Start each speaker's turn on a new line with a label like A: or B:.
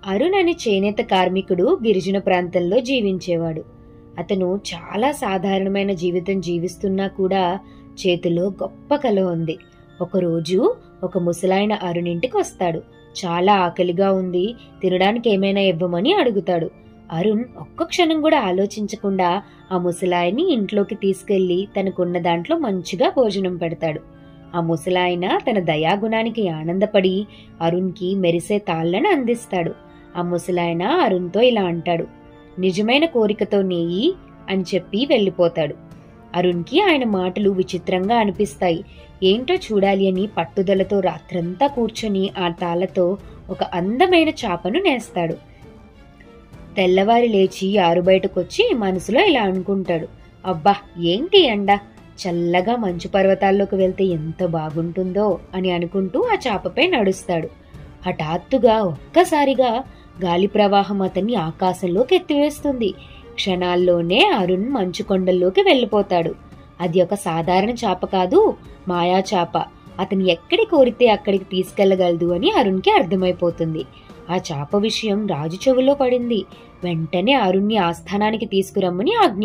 A: అరుణ్ అనే చేనేత కార్మికుడు గిరిజన ప్రాంతంలో జీవించేవాడు. అతను చాలా సాధారణమైన జీవితం జీవిస్తున్నా కూడా చేతిలో గొప్ప కల ఉంది. ఒకరోజు ఒక ముసలాయన అరుణ్ ఇంటికి వస్తాడు. చాలా ఆకలిగా ఉంది, తినడానికి ఏమైనా ఇవ్వమని అడుగుతాడు. అరుణ్ ఒక్క క్షణం కూడా ఆలోచించకుండా ఆ ముసలాయని ఇంట్లోకి తీసుకెళ్లి తనకున్న దాంట్లో మంచిగా భోజనం పెడతాడు. ఆ ముసలాయన తన దయాగుణానికి ఆనందపడి అరుణ్కి మెరిసే తాళ్లను అందిస్తాడు. ఆ ముసలాయన అరుణ్తో ఇలా అంటాడు, నిజమైన కోరికతో నేయి అని చెప్పి వెళ్ళిపోతాడు. అరుణ్కి ఆయన మాటలు విచిత్రంగా అనిపిస్తాయి. ఏంటో చూడాలి అని పట్టుదలతో రాత్రంతా కూర్చొని ఆ తాళ్లతో ఒక అందమైన చాపను నేస్తాడు. తెల్లవారి లేచి ఆరుబయటకొచ్చి మనసులో ఇలా అనుకుంటాడు, అబ్బా ఏంటి ఎండ, చల్లగా మంచు పర్వతాల్లోకి వెళ్తే ఎంత బాగుంటుందో అని అనుకుంటూ ఆ చాపపై నడుస్తాడు. హఠాత్తుగా ఒక్కసారిగా గాలి ప్రవాహం అతన్ని ఆకాశంలోకి ఎత్తివేస్తుంది. క్షణాల్లోనే అరుణ్ మంచు కొండల్లోకి వెళ్ళిపోతాడు. అది ఒక సాధారణ చాప కాదు, మాయా చాప. అతను ఎక్కడి కోరితే అక్కడికి తీసుకెళ్లగలదు అని అరుణ్కి అర్థమైపోతుంది. ఆ చాప విషయం రాజు చెవిలో పడింది. వెంటనే అరుణ్ని ఆస్థానానికి తీసుకురమ్మని ఆజ్ఞ